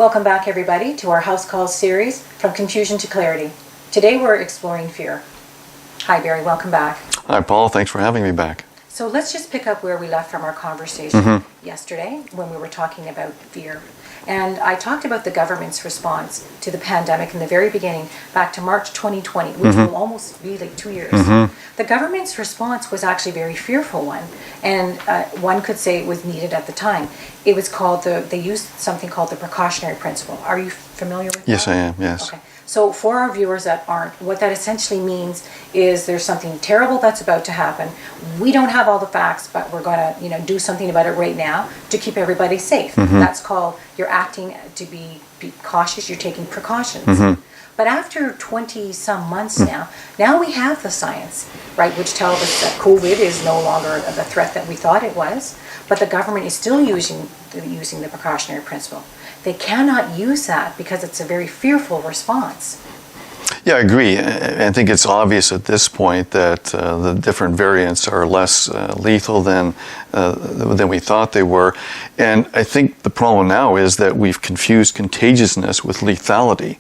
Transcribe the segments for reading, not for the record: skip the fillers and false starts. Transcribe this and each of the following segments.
Welcome back, everybody, to our House Calls series, From Confusion to Clarity. Today we're exploring fear. Hi, Barry. Welcome back. Hi, Paul. Thanks for having me back. So let's just pick up where we left from our conversation yesterday when we were talking about fear. And I talked about the government's response to the pandemic in the very beginning, back to March 2020, which will almost be like 2 years. The government's response was actually a very fearful one, and one could say it was needed at the time. It was called, they used something called the precautionary principle. Are you familiar with that? Yes, I am, yes. Okay. So for our viewers that aren't, what that essentially means is there's something terrible that's about to happen. We don't have all the facts, but we're going to, do something about it right now to keep everybody safe. That's called, you're acting to be cautious, you're taking precautions. But after 20 some months now we have the science, right, which tells us that COVID is no longer the threat that we thought it was, but the government is still using the precautionary principle. They cannot use that because it's a very fearful response. Yeah, I agree. I think it's obvious at this point that the different variants are less lethal than we thought they were. And I think the problem now is that we've confused contagiousness with lethality.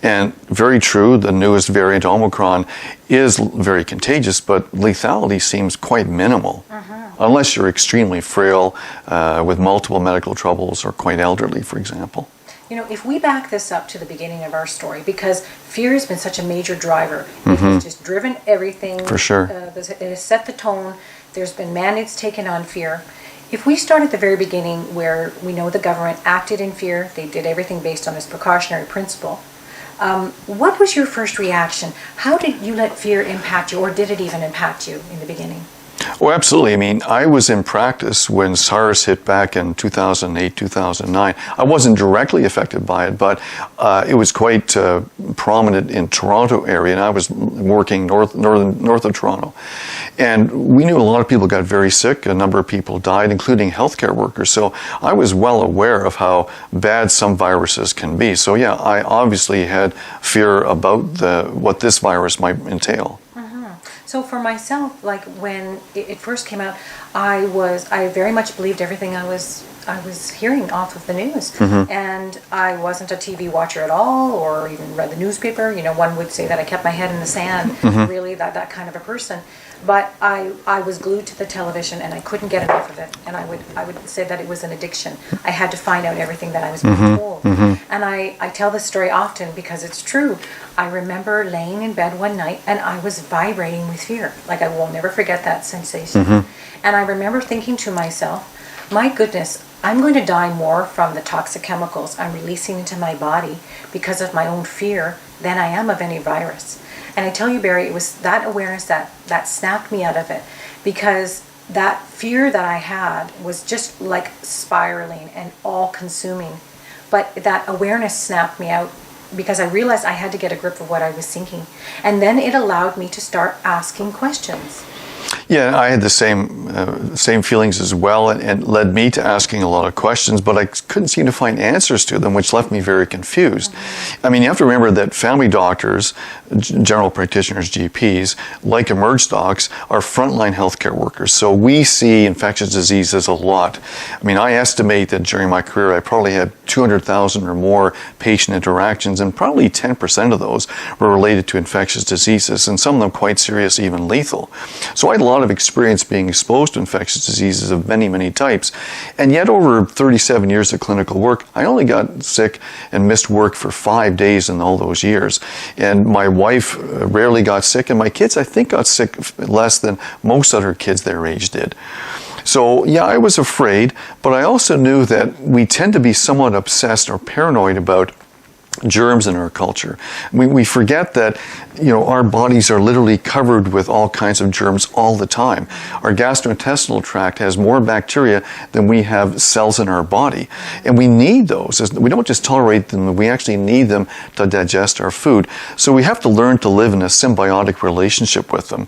And very true, the newest variant, Omicron, is very contagious, but lethality seems quite minimal. Unless you're extremely frail with multiple medical troubles or quite elderly, for example. If we back this up to the beginning of our story, because fear has been such a major driver, it has just driven everything. For sure. It has set the tone. There's been mandates taken on fear. If we start at the very beginning where we know the government acted in fear, they did everything based on this precautionary principle. What was your first reaction? How did you let fear impact you, or did it even impact you in the beginning? Oh, absolutely. I mean, I was in practice when SARS hit back in 2008, 2009. I wasn't directly affected by it, but it was quite prominent in Toronto area, and I was working north of Toronto. And we knew a lot of people got very sick. A number of people died, including healthcare workers. So I was well aware of how bad some viruses can be. So yeah, I obviously had fear about what this virus might entail. So for myself, like when it first came out, I very much believed everything I was hearing off of the news, and I wasn't a TV watcher at all, or even read the newspaper. One would say that I kept my head in the sand, really that kind of a person. But I was glued to the television, and I couldn't get enough of it. And I would say that it was an addiction. I had to find out everything that I was being told. And I tell this story often because it's true. I remember laying in bed one night, and I was vibrating with fear. Like, I will never forget that sensation. And I remember thinking to myself, my goodness, I'm going to die more from the toxic chemicals I'm releasing into my body because of my own fear than I am of any virus. And I tell you, Barry, it was that awareness that snapped me out of it, because that fear that I had was just like spiraling and all-consuming. But that awareness snapped me out because I realized I had to get a grip of what I was thinking. And then it allowed me to start asking questions. Yeah, I had the same feelings as well, and led me to asking a lot of questions, but I couldn't seem to find answers to them, which left me very confused. I mean, you have to remember that family doctors, general practitioners, GPs, like emerge docs, are frontline healthcare workers. So we see infectious diseases a lot. I mean, I estimate that during my career, I probably had 200,000 or more patient interactions, and probably 10% of those were related to infectious diseases, and some of them quite serious, even lethal. So I had a lot of experience being exposed to infectious diseases of many, many types. And yet over 37 years of clinical work, I only got sick and missed work for 5 days in all those years. And my wife rarely got sick, and my kids, I think, got sick less than most other kids their age did. So yeah, I was afraid, but I also knew that we tend to be somewhat obsessed or paranoid about germs in our culture. We forget that, our bodies are literally covered with all kinds of germs all the time. Our gastrointestinal tract has more bacteria than we have cells in our body. And we need those. We don't just tolerate them, we actually need them to digest our food. So we have to learn to live in a symbiotic relationship with them.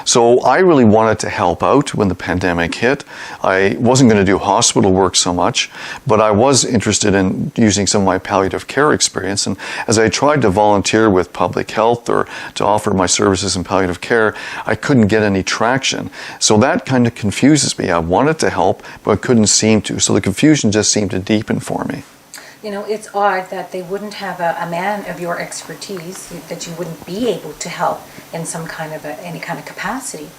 So I really wanted to help out when the pandemic hit. I wasn't going to do hospital work so much, but I was interested in using some of my palliative care experience. And as I tried to volunteer with public health or to offer my services in palliative care, I couldn't get any traction. So that kind of confuses me. I wanted to help, but couldn't seem to. So the confusion just seemed to deepen for me. You know, it's odd that they wouldn't have a man of your expertise, that you wouldn't be able to help in some kind of any kind of capacity.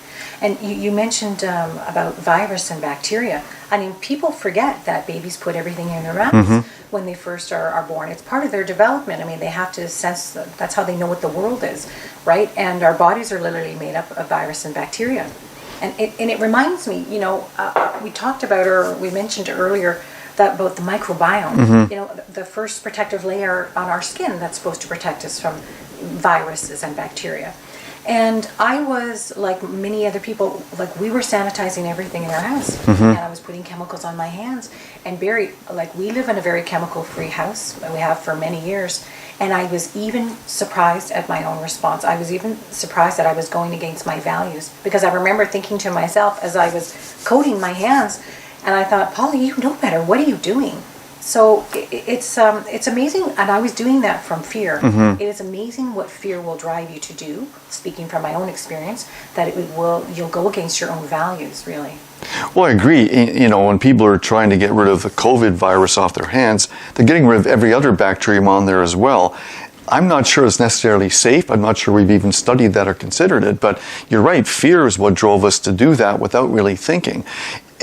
And you mentioned about virus and bacteria. I mean, people forget that babies put everything in their mouths when they first are born. It's part of their development. I mean, they have to sense that's how they know what the world is, right? And our bodies are literally made up of virus and bacteria. And it reminds me, you know, we talked about, or we mentioned earlier, that about the microbiome. You know, the first protective layer on our skin that's supposed to protect us from viruses and bacteria. And I was, like many other people, like we were sanitizing everything in our house. And I was putting chemicals on my hands. And we live in a very chemical-free house, and we have for many years. And I was even surprised at my own response. I was even surprised that I was going against my values. Because I remember thinking to myself as I was coating my hands, and I thought, Polly, you know better. What are you doing? So it's amazing, and I was doing that from fear. It is amazing what fear will drive you to do. Speaking from my own experience, that you'll go against your own values, really. Well, I agree. You know, when people are trying to get rid of the COVID virus off their hands, they're getting rid of every other bacterium on there as well. I'm not sure it's necessarily safe. I'm not sure we've even studied that or considered it. But you're right, fear is what drove us to do that without really thinking.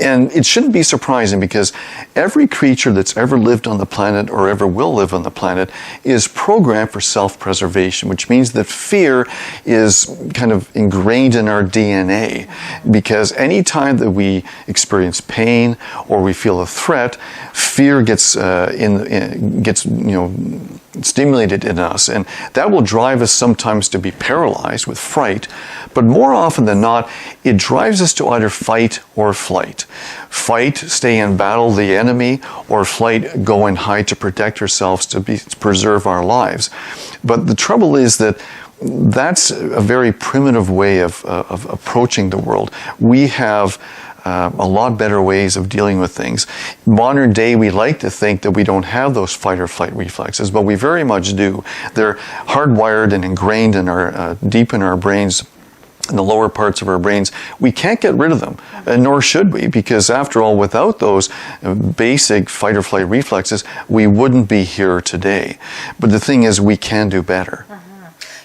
And it shouldn't be surprising, because every creature that's ever lived on the planet or ever will live on the planet is programmed for self-preservation, which means that fear is kind of ingrained in our DNA. Because any time that we experience pain or we feel a threat, fear gets stimulated in us, and that will drive us sometimes to be paralyzed with fright. But more often than not, it drives us to either fight or flight. Fight, stay and battle the enemy, or flight, go and hide to protect ourselves, to preserve our lives. But the trouble is that that's a very primitive way of approaching the world. We have a lot better ways of dealing with things. Modern day, we like to think that we don't have those fight or flight reflexes, but we very much do. They're hardwired and ingrained in deep in our brains, in the lower parts of our brains. We can't get rid of them, and nor should we, because after all, without those basic fight or flight reflexes, we wouldn't be here today. But the thing is, we can do better.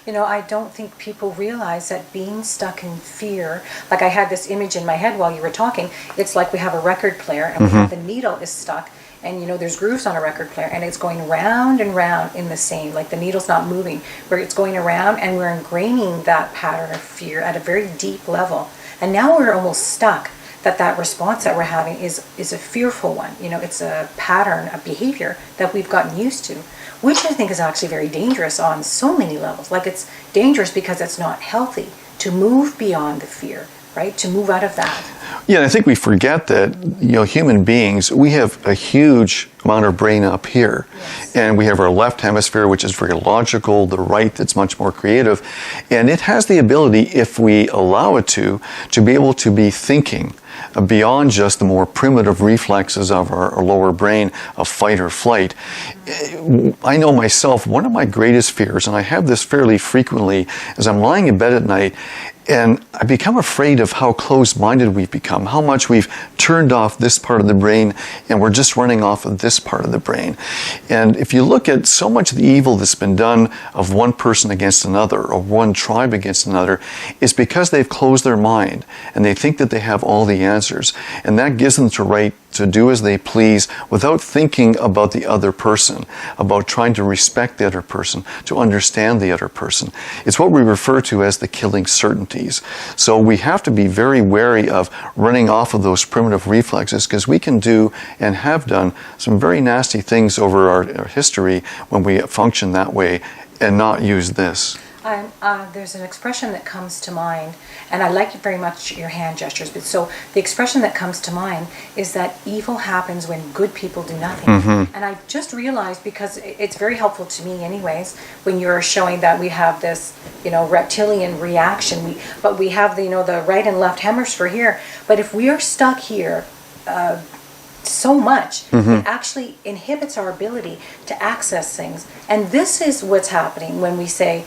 You know, I don't think people realize that being stuck in fear, like I had this image in my head while you were talking, it's like we have a record player and the needle is stuck, and you know, there's grooves on a record player, and it's going round and round in the same, like the needle's not moving, where it's going around, and we're ingraining that pattern of fear at a very deep level. And now we're almost stuck, that response that we're having is a fearful one. You know, it's a pattern, a behavior that we've gotten used to, which I think is actually very dangerous on so many levels. Like, it's dangerous because it's not healthy to move beyond the fear, right? To move out of that. Yeah, and I think we forget that, you know, human beings, we have a huge amount of brain up here. Yes. And we have our left hemisphere, which is very logical, the right that's much more creative. And it has the ability, if we allow it to be able to be thinking beyond just the more primitive reflexes of our lower brain of fight or flight. I know myself, one of my greatest fears, and I have this fairly frequently, is I'm lying in bed at night and I become afraid of how close-minded we've become, how much we've turned off this part of the brain and we're just running off of this part of the brain. And if you look at so much of the evil that's been done of one person against another or one tribe against another, it's because they've closed their mind and they think that they have all the answers. And that gives them the right to do as they please without thinking about the other person, about trying to respect the other person, to understand the other person. It's what we refer to as the killing certainties. So we have to be very wary of running off of those primitive reflexes, because we can do and have done some very nasty things over our history when we function that way and not use this. There's an expression that comes to mind, and I like very much your hand gestures, but so the expression that comes to mind is that evil happens when good people do nothing. And I just realized, because it's very helpful to me anyways, when you're showing that we have this, you know, reptilian reaction, but we have the, you know, the right and left hemisphere here. But if we are stuck here so much, it actually inhibits our ability to access things. And this is what's happening when we say,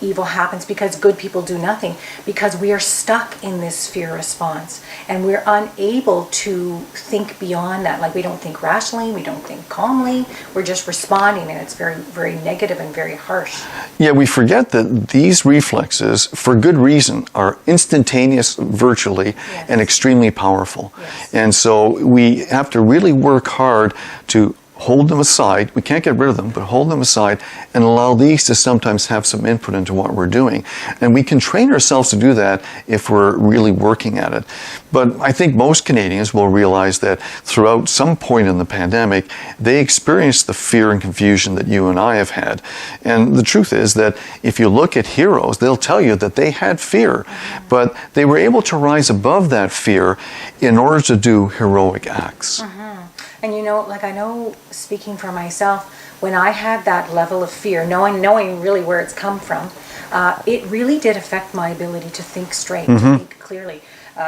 evil happens, because good people do nothing, because we are stuck in this fear response and we're unable to think beyond that. Like, we don't think rationally, we don't think calmly, we're just responding, and it's very, very negative and very harsh. Yeah, we forget that these reflexes, for good reason, are instantaneous virtually, Yes. and extremely powerful. Yes. And so we have to really work hard to hold them aside. We can't get rid of them, but hold them aside and allow these to sometimes have some input into what we're doing. And we can train ourselves to do that if we're really working at it. But I think most Canadians will realize that throughout some point in the pandemic, they experienced the fear and confusion that you and I have had. And the truth is that if you look at heroes, they'll tell you that they had fear, but they were able to rise above that fear in order to do heroic acts. And like, I know, speaking for myself, when I had that level of fear, knowing really where it's come from, it really did affect my ability to think straight, to think clearly.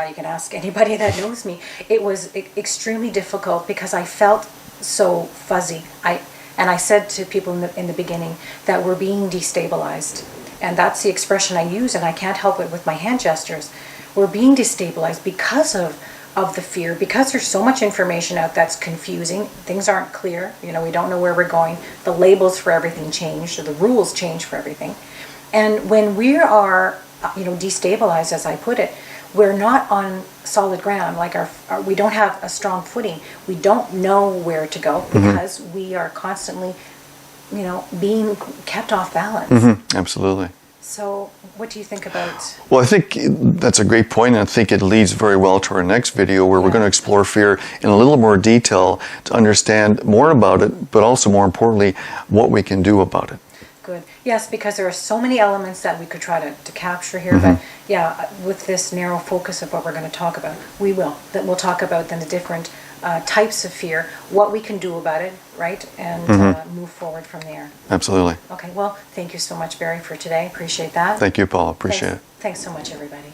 You can ask anybody that knows me. It was extremely difficult because I felt so fuzzy. And I said to people in the beginning that we're being destabilized. And that's the expression I use, and I can't help it with my hand gestures. We're being destabilized because of the fear, because there's so much information out that's confusing. Things aren't clear. We don't know where we're going. The labels for everything changed, or the rules change for everything. And when we are, destabilized, as I put it, we're not on solid ground. Like we don't have a strong footing. We don't know where to go because we are constantly, being kept off balance. Absolutely. So what do you think about? Well, I think that's a great point, and I think it leads very well to our next video, where we're going to explore fear in a little more detail to understand more about it, but also, more importantly, what we can do about it. Good. Yes, because there are so many elements that we could try to capture here, but yeah, with this narrow focus of what we're going to talk about, we'll talk about then the different types of fear, what we can do about it, right, and move forward from there. Absolutely. Okay, well, thank you so much, Barry, for today. Appreciate that. Thank you, Paul. Appreciate it. Thanks so much, everybody.